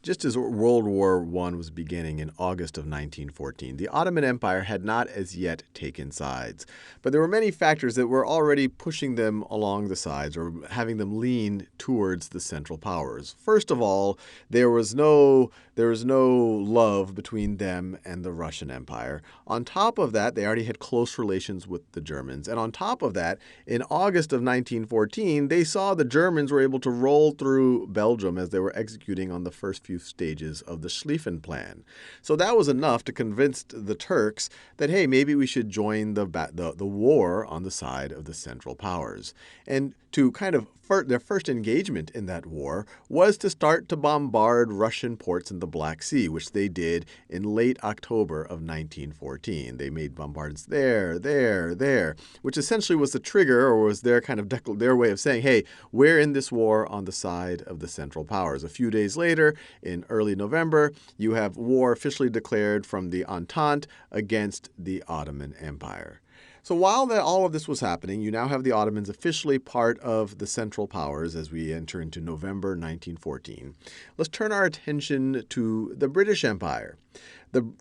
just as World War I was beginning in August of 1914. The Ottoman Empire had not as yet taken sides, but there were many factors that were already pushing them along the sides or having them lean towards the Central Powers. First of all, there was no love between them and the Russian Empire. On top of that, they already had close relations with the Germans. And on top of that, in August of 1914, they saw the Germans were able to roll through Belgium as they were executing on the first few stages of the Schlieffen Plan. So that was enough to convince the Turks that, hey, maybe we should join the war on the side of the Central Powers. And to kind of their first engagement in that war was to start to bombard Russian ports in the Black Sea, which they did in late October of 1914. They made bombardments there, which essentially was the trigger, or was their kind of their way of saying, hey, we're in this war on the side of the Central Powers. A few days later, in early November, you have war officially declared from the Entente against the Ottoman Empire. So while all of this was happening, you now have the Ottomans officially part of the Central Powers as we enter into November 1914. Let's turn our attention to the British Empire.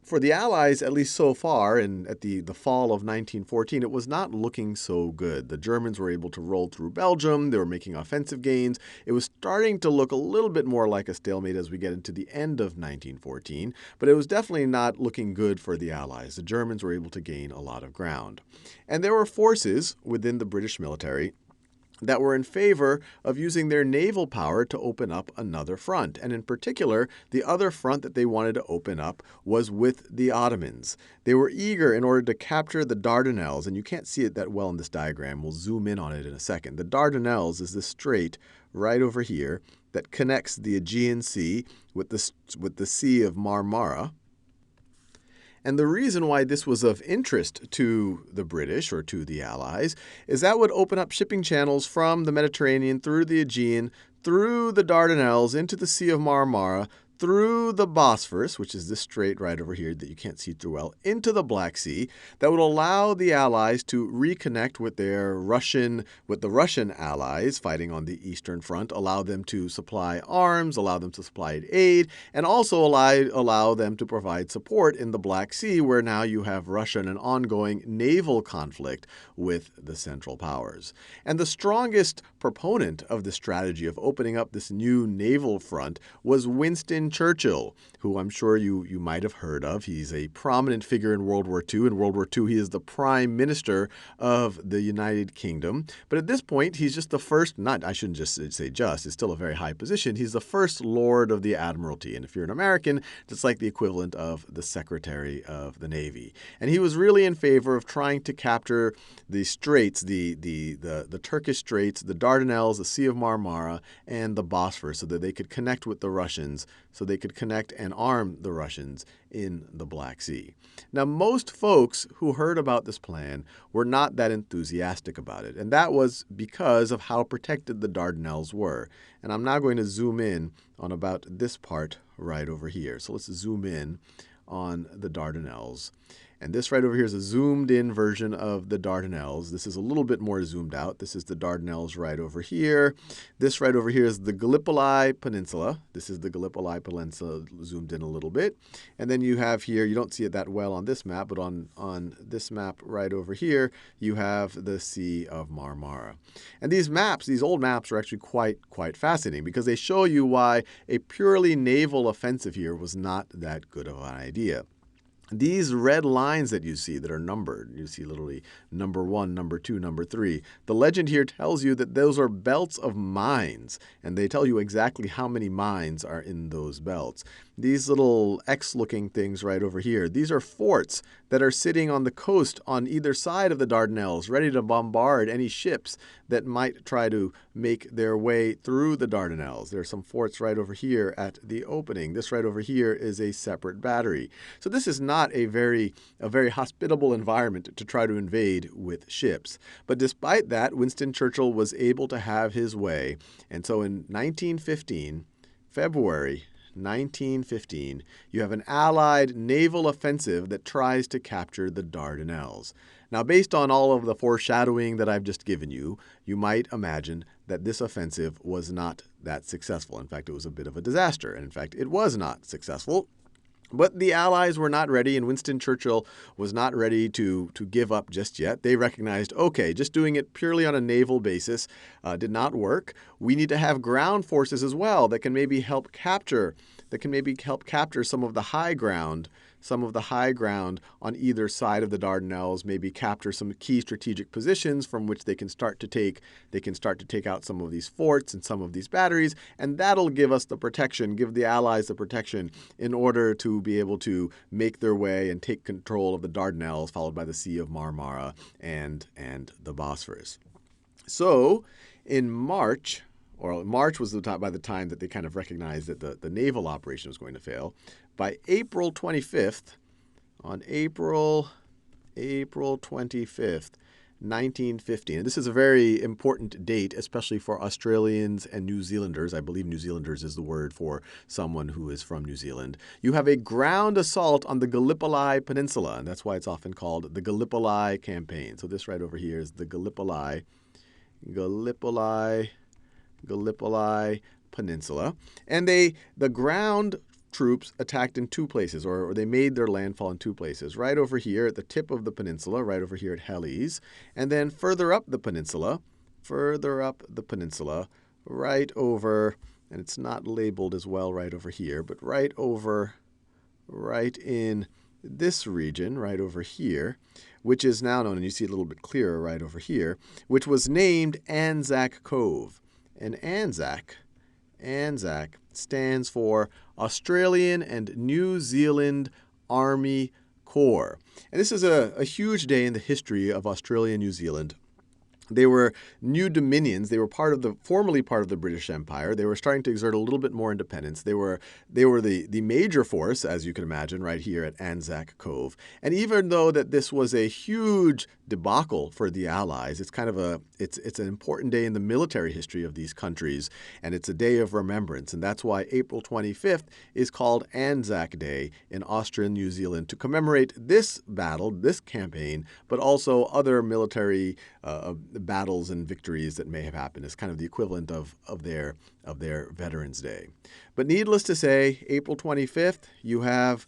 For the Allies, at least so far, and at the fall of 1914, it was not looking so good. The Germans were able to roll through Belgium. They were making offensive gains. It was starting to look a little bit more like a stalemate as we get into the end of 1914, but it was definitely not looking good for the Allies. The Germans were able to gain a lot of ground. And there were forces within the British military that were in favor of using their naval power to open up another front. And in particular, the other front that they wanted to open up was with the Ottomans. They were eager in order to capture the Dardanelles, and you can't see it that well in this diagram. We'll zoom in on it in a second. The Dardanelles is this strait right over here that connects the Aegean Sea with the Sea of Marmara. And the reason why this was of interest to the British, or to the Allies, is that would open up shipping channels from the Mediterranean through the Aegean, through the Dardanelles, into the Sea of Marmara, through the Bosphorus, which is this strait right over here that you can't see through well, into the Black Sea, that would allow the Allies to reconnect with the Russian allies fighting on the Eastern Front, allow them to supply arms, allow them to supply aid, and also allow them to provide support in the Black Sea, where now you have Russia in an ongoing naval conflict with the Central Powers. And the strongest proponent of the strategy of opening up this new naval front was Winston Churchill, who I'm sure you might have heard of. He's a prominent figure in World War II. In World War II, he is the Prime Minister of the United Kingdom. But at this point, he's just the first, I shouldn't just say just, it's still a very high position. He's the first Lord of the Admiralty. And if you're an American, it's like the equivalent of the Secretary of the Navy. And he was really in favor of trying to capture the straits, the Turkish straits, the Dardanelles, the Sea of Marmara, and the Bosphorus, so that they could connect with the Russians, so they could connect and arm the Russians in the Black Sea. Now, most folks who heard about this plan were not that enthusiastic about it, and that was because of how protected the Dardanelles were. And I'm now going to zoom in on about this part right over here. So let's zoom in on the Dardanelles. And this right over here is a zoomed-in version of the Dardanelles. This is a little bit more zoomed out. This is the Dardanelles right over here. This right over here is the Gallipoli Peninsula. This is the Gallipoli Peninsula zoomed in a little bit. And then you have here, you don't see it that well on this map, but on this map right over here, you have the Sea of Marmara. And these maps, these old maps, are actually quite fascinating because they show you why a purely naval offensive here was not that good of an idea. These red lines that you see that are numbered, you see literally number 1, number 2, number 3. The legend here tells you that those are belts of mines, and they tell you exactly how many mines are in those belts. These little X-looking things right over here, these are forts that are sitting on the coast on either side of the Dardanelles, ready to bombard any ships that might try to make their way through the Dardanelles. There are some forts right over here at the opening. This right over here is a separate battery. So this is not a very hospitable environment to try to invade with ships. But despite that, Winston Churchill was able to have his way. And so in 1915, February 1915, you have an Allied naval offensive that tries to capture the Dardanelles. Now, based on all of the foreshadowing that I've just given you, you might imagine that this offensive was not that successful. In fact, it was a bit of a disaster. And in fact, it was not successful. But the Allies were not ready, and Winston Churchill was not ready to give up just yet. They recognized, okay, just doing it purely on a naval basis did not work. We need to have ground forces as well that can maybe help capture some of the high ground on either side of the Dardanelles, maybe capture some key strategic positions from which they can start to take out some of these forts and some of these batteries, and that'll give us the protection, give the Allies the protection in order to be able to make their way and take control of the Dardanelles, followed by the Sea of Marmara and the Bosphorus. So in March was by the time that they kind of recognized that the naval operation was going to fail. By April 25th, on April 25th, 1915. And this is a very important date, especially for Australians and New Zealanders. I believe New Zealanders is the word for someone who is from New Zealand. You have a ground assault on the Gallipoli Peninsula, and that's why it's often called the Gallipoli Campaign. So this right over here is the Gallipoli Peninsula. And the ground troops attacked in two places, or they made their landfall in two places. Right over here at the tip of the peninsula, right over here at Helles, and then further up the peninsula, right over, and it's not labeled as well right over here, but right in this region, right over here, which is now known, and you see it a little bit clearer right over here, which was named Anzac Cove. And Anzac stands for Australian and New Zealand Army Corps. And this is a huge day in the history of Australia and New Zealand. They were new dominions. They were formerly part of the British Empire. They were starting to exert a little bit more independence. They were the major force, as you can imagine, right here at Anzac Cove. And even though that this was a huge debacle for the Allies, it's an important day in the military history of these countries, and it's a day of remembrance. And that's why April 25th is called Anzac Day in Austria and New Zealand, to commemorate this battle, this campaign, but also other military battles and victories that may have happened. As kind of the equivalent of their Veterans Day. But needless to say, April 25th, you have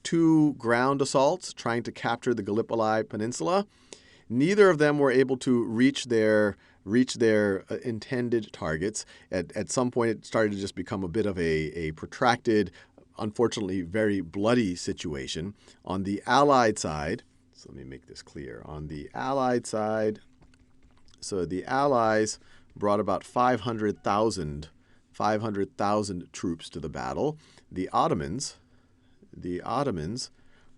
two ground assaults trying to capture the Gallipoli Peninsula. Neither of them were able to reach their intended targets. At some point, it started to just become a bit of a protracted, unfortunately very bloody situation. On the Allied side, so let me make this clear. On the Allied side, so the Allies brought about 500,000 troops to the battle. The Ottomans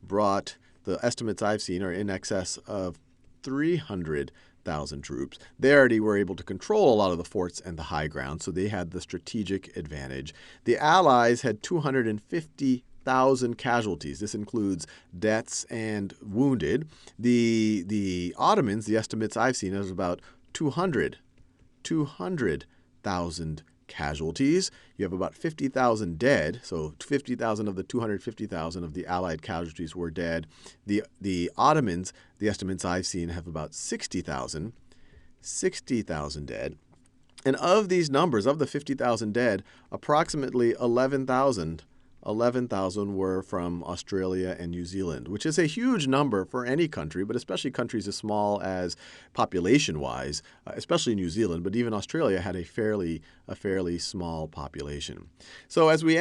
brought, the estimates I've seen are in excess of 300,000 troops. They already were able to control a lot of the forts and the high ground, so they had the strategic advantage. The Allies had 250,000 casualties. This includes deaths and wounded. The Ottomans, the estimates I've seen, is about 200,000 casualties. You have about 50,000 dead, so 50,000 of the 250,000 of the Allied casualties were dead. The Ottomans, the estimates I've seen, have about 60,000 dead. And of these numbers, of the 50,000 dead, approximately 11,000 were from Australia and New Zealand, which is a huge number for any country, but especially countries as small as population-wise, especially New Zealand, but even Australia had a fairly small population. So as we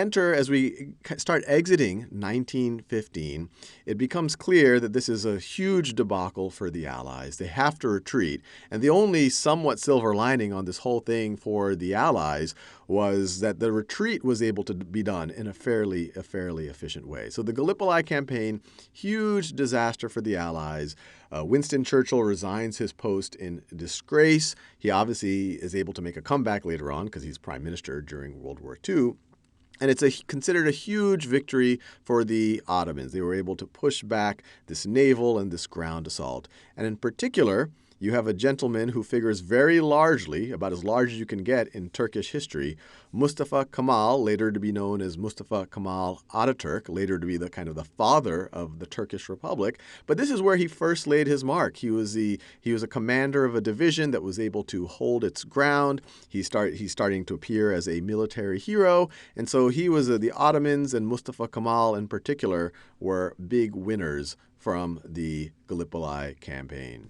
start exiting 1915, it becomes clear that this is a huge debacle for the Allies. They have to retreat. And the only somewhat silver lining on this whole thing for the Allies was that the retreat was able to be done in a fairly efficient way. So the Gallipoli Campaign, huge disaster for the Allies. Winston Churchill resigns his post in disgrace. He obviously is able to make a comeback later on because he's prime minister during World War II. And it's considered a huge victory for the Ottomans. They were able to push back this naval and this ground assault. And in particular, you have a gentleman who figures very largely, about as large as you can get in Turkish history, Mustafa Kemal, later to be known as Mustafa Kemal Ataturk, later to be the kind of the father of the Turkish Republic. But this is where he first laid his mark. He was a commander of a division that was able to hold its ground. He's starting to appear as a military hero, and so he was the Ottomans, and Mustafa Kemal in particular were big winners from the Gallipoli Campaign.